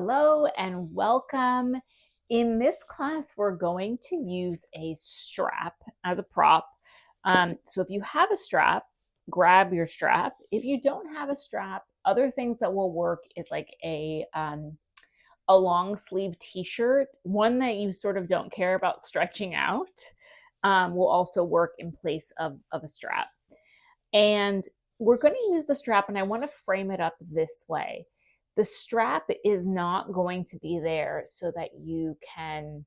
Hello and welcome. In this class, we're going to use a strap as a prop. So if you have a strap, grab your strap. If you don't have a strap, other things that will work is like a long sleeve t-shirt, one that you sort of don't care about stretching out, will also work in place of a strap. And we're going to use the strap, and I want to frame it up this way. The strap is not going to be there so that you can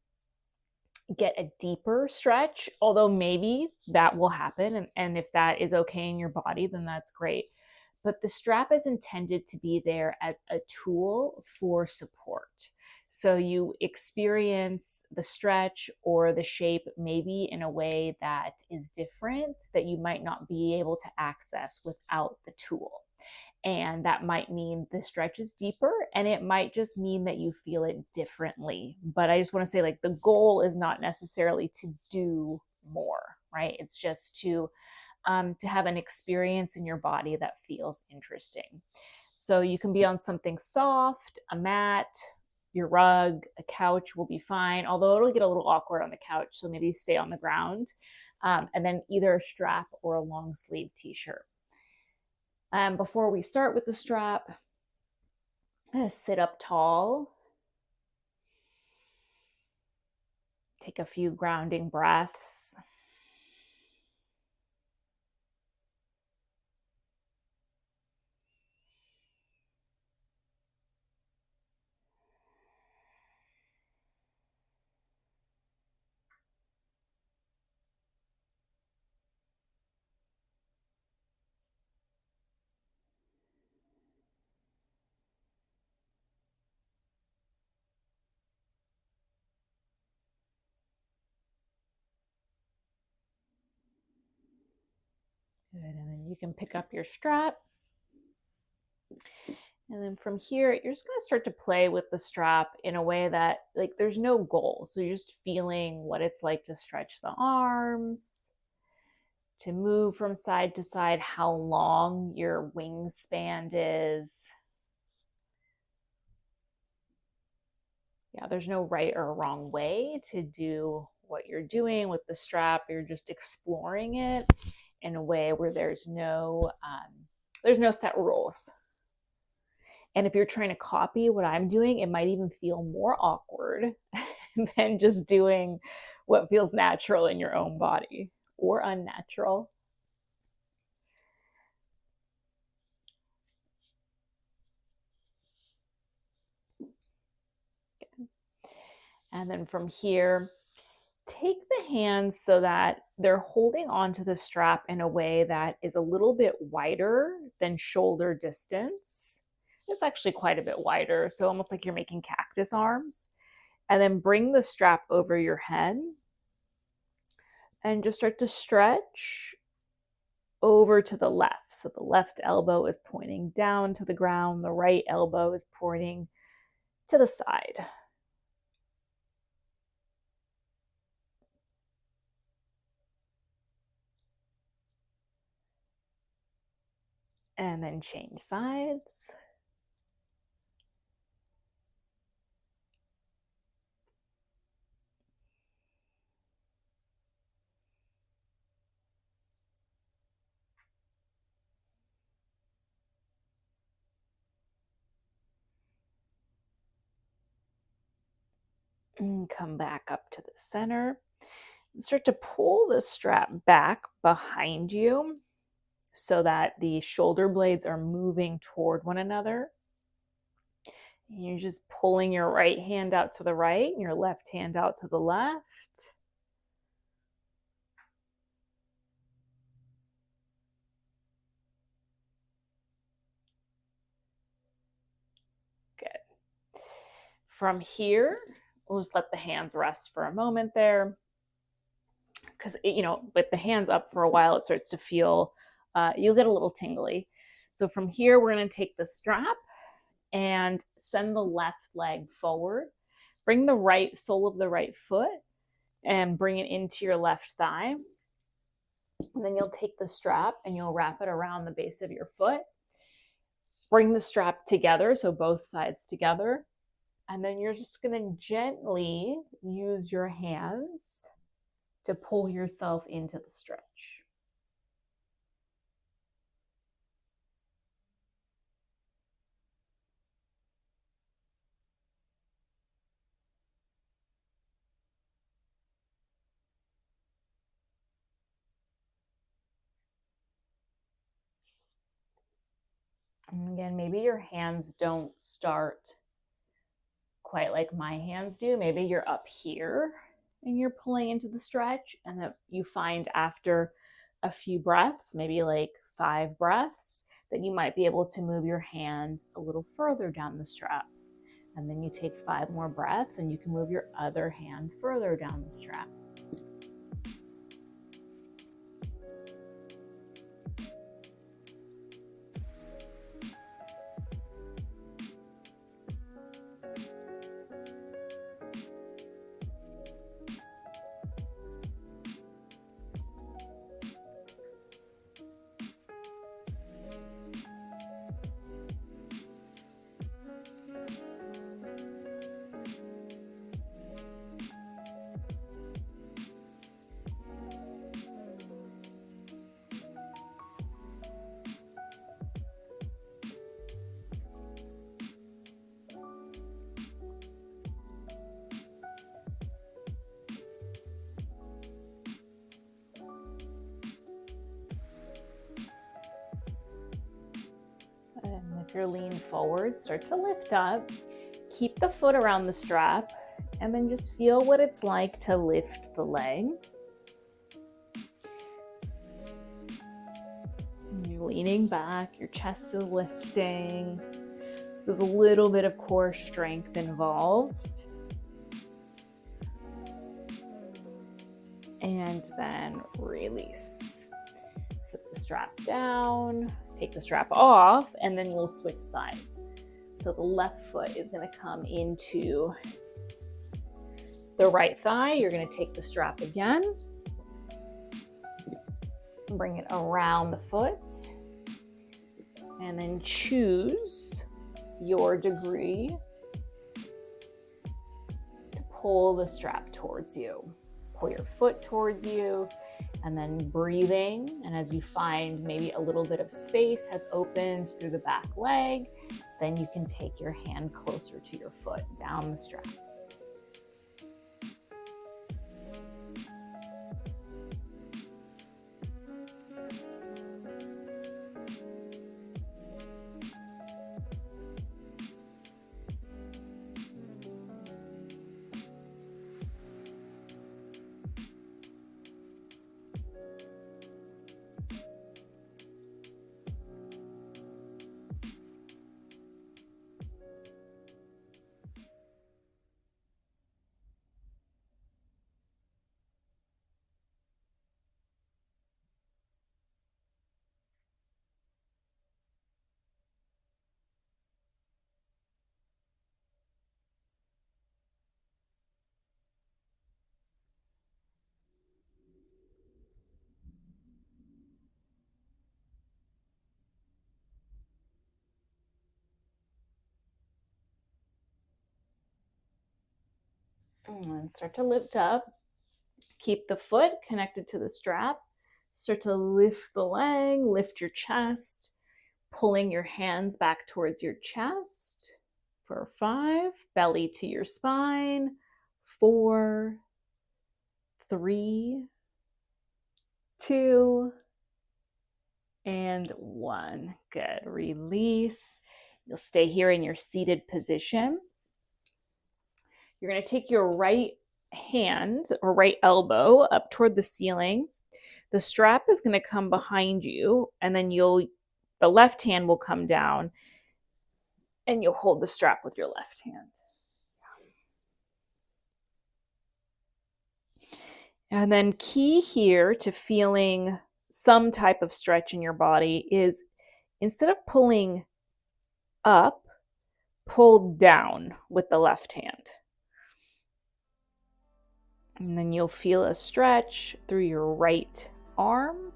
get a deeper stretch, although maybe that will happen. And if that is okay in your body, then that's great. But the strap is intended to be there as a tool for support. So you experience the stretch or the shape maybe in a way that is different, that you might not be able to access without the tool. And that might mean the stretch is deeper, and it might just mean that you feel it differently. But I just want to say, like, the goal is not necessarily to do more, right? It's just to have an experience in your body that feels interesting. So you can be on something soft, a mat, your rug, a couch will be fine, although it'll get a little awkward on the couch, so maybe stay on the ground. And then either a strap or a long sleeve t-shirt. Before we start with the strap, sit up tall. Take a few grounding breaths. Good, and then you can pick up your strap. And then from here, you're just going to start to play with the strap in a way that, like, there's no goal. So you're just feeling what it's like to stretch the arms, to move from side to side, how long your wingspan is. Yeah, there's no right or wrong way to do what you're doing with the strap. You're just exploring it in a way where there's no set rules. And if you're trying to copy what I'm doing, it might even feel more awkward than just doing what feels natural in your own body or unnatural. And then from here, take the hands so that they're holding onto the strap in a way that is a little bit wider than shoulder distance. It's actually quite a bit wider, so almost like you're making cactus arms. And then bring the strap over your head and just start to stretch over to the left. So the left elbow is pointing down to the ground, the right elbow is pointing to the side. And then change sides. And come back up to the center and start to pull the strap back behind you so that the shoulder blades are moving toward one another. And you're just pulling your right hand out to the right and your left hand out to the left. Good. From here, we'll just let the hands rest for a moment there. Because, with the hands up for a while, it starts to feel, you'll get a little tingly. So from here, we're going to take the strap and send the left leg forward. Bring the right sole of the right foot and bring it into your left thigh. And then you'll take the strap and you'll wrap it around the base of your foot. Bring the strap together, so both sides together. And then you're just going to gently use your hands to pull yourself into the stretch. And again, maybe your hands don't start quite like my hands do. Maybe you're up here and you're pulling into the stretch, and that you find after a few breaths, maybe like 5 breaths, that you might be able to move your hand a little further down the strap. And then you take 5 more breaths and you can move your other hand further down the strap. And if you're leaned forward, start to lift up. Keep the foot around the strap, and then just feel what it's like to lift the leg. You're leaning back, your chest is lifting. So there's a little bit of core strength involved. And then release. Set the strap down, take the strap off, and then we'll switch sides. So the left foot is going to come into the right thigh. You're going to take the strap again, bring it around the foot, and then choose your degree to pull the strap towards you. Pull your foot towards you, and then breathing. And as you find maybe a little bit of space has opened through the back leg, then you can take your hand closer to your foot down the strap. And start to lift up. Keep the foot connected to the strap. Start to lift the leg, lift your chest, pulling your hands back towards your chest for 5. Belly to your spine. 4, 3, 2, and 1. Good. Release. You'll stay here in your seated position. You're going to take your right hand or right elbow up toward the ceiling. The strap is going to come behind you, and then the left hand will come down, and you'll hold the strap with your left hand. And then key here to feeling some type of stretch in your body is, instead of pulling up, pull down with the left hand. And then you'll feel a stretch through your right arm.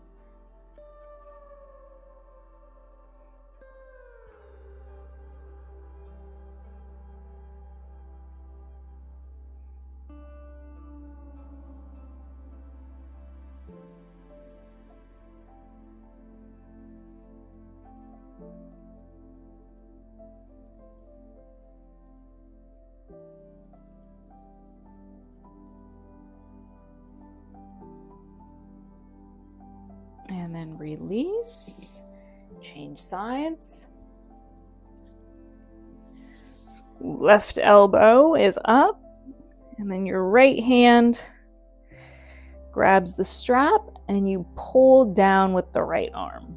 release, change sides. Left elbow is up, and then your right hand grabs the strap and you pull down with the right arm.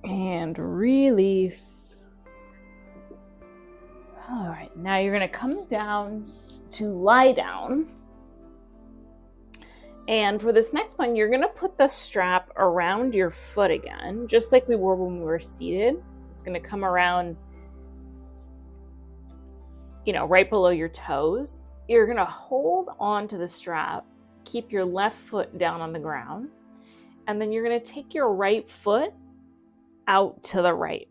And release. All right, now you're going to come down to lie down. And for this next one, you're going to put the strap around your foot again, just like we were when we were seated. So it's going to come around, right below your toes. You're going to hold on to the strap, keep your left foot down on the ground, and then you're going to take your right foot out to the right.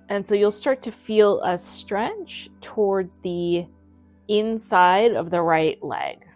And so you'll start to feel a stretch towards the inside of the right leg.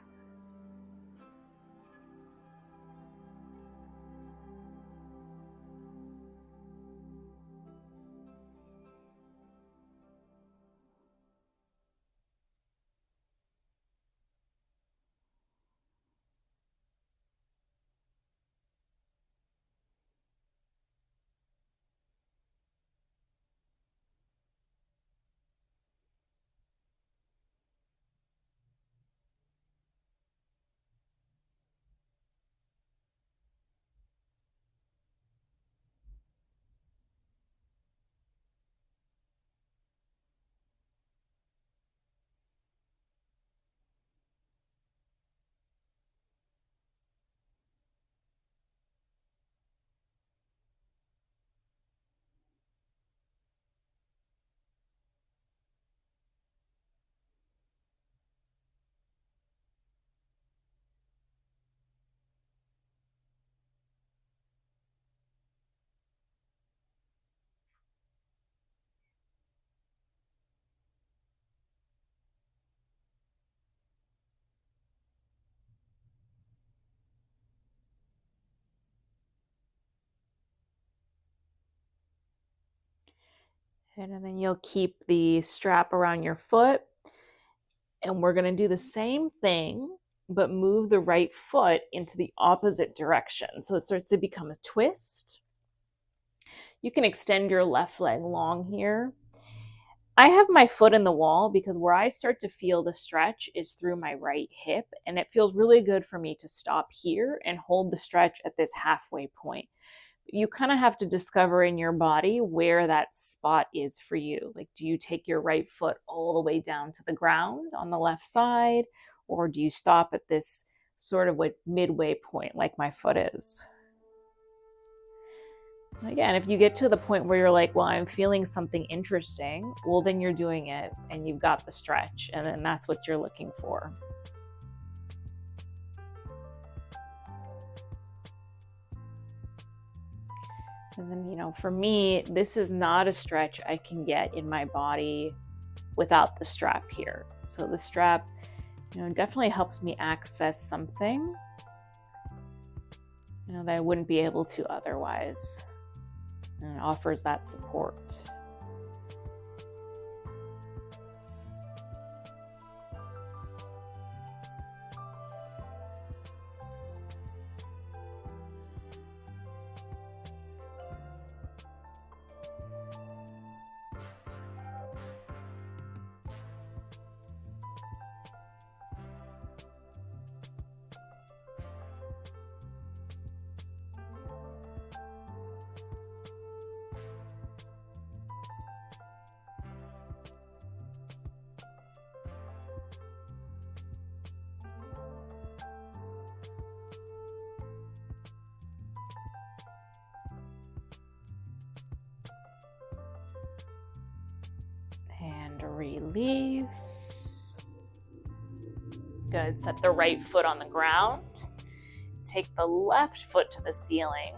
And then you'll keep the strap around your foot. And we're going to do the same thing, but move the right foot into the opposite direction. So it starts to become a twist. You can extend your left leg long here. I have my foot in the wall because where I start to feel the stretch is through my right hip. And it feels really good for me to stop here and hold the stretch at this halfway point. You kind of have to discover in your body where that spot is for you. Like, do you take your right foot all the way down to the ground on the left side? Or do you stop at this sort of midway point like my foot is? Again, if you get to the point where you're like, well, I'm feeling something interesting, well, then you're doing it and you've got the stretch, and then that's what you're looking for. And then, for me, this is not a stretch I can get in my body without the strap here. So the strap, definitely helps me access something, that I wouldn't be able to otherwise. And it offers that support. release. Good. Set the right foot on the ground. Take the left foot to the ceiling.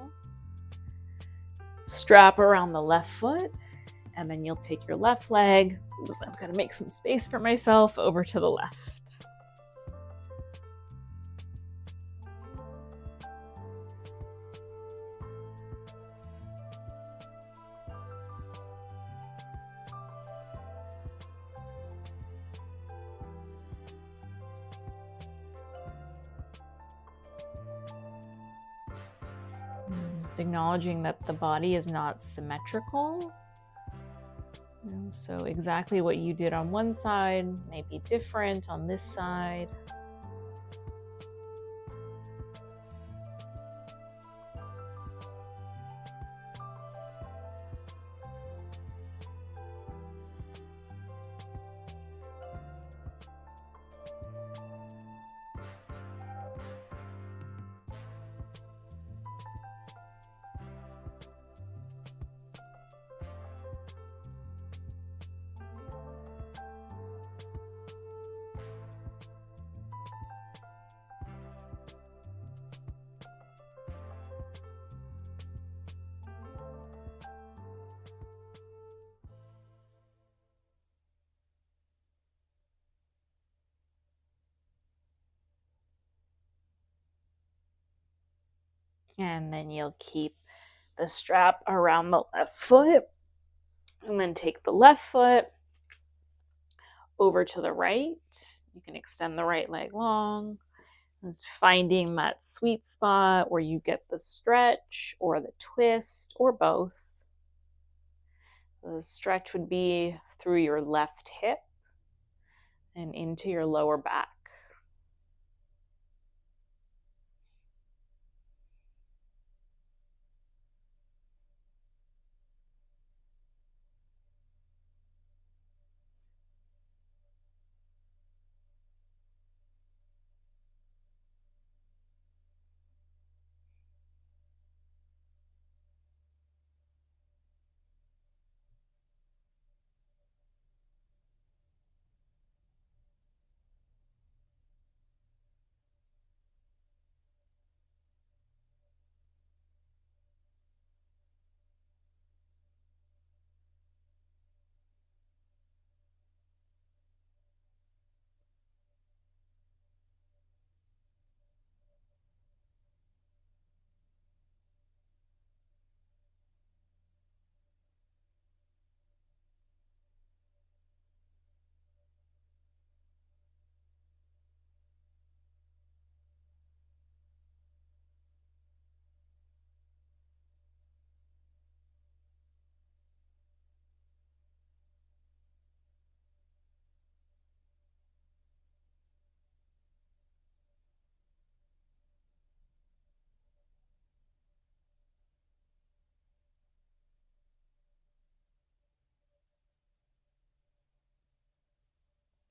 Strap around the left foot, and then you'll take your left leg. I'm going to make some space for myself over to the left. Just acknowledging that the body is not symmetrical. So exactly what you did on one side may be different on this side. And then you'll keep the strap around the left foot, and then take the left foot over to the right. You can extend the right leg long. Just finding that sweet spot where you get the stretch or the twist or both. The stretch would be through your left hip and into your lower back.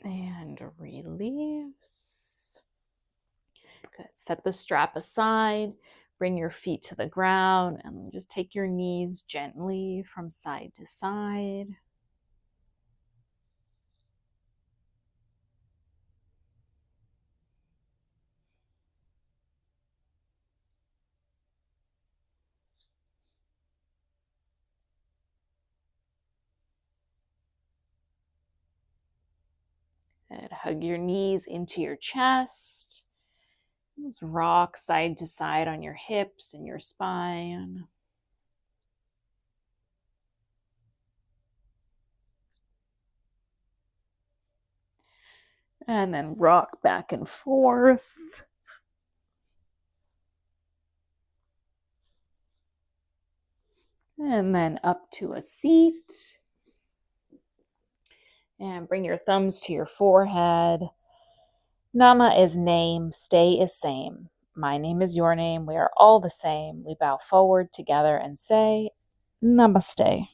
And release. Good. Set the strap aside. Bring your feet to the ground and just take your knees gently from side to side. Good. Hug your knees into your chest. Just rock side to side on your hips and your spine. And then rock back and forth. And then up to a seat. And bring your thumbs to your forehead. Nama is name, stay is same. My name is your name. We are all the same. We bow forward together and say, Namaste.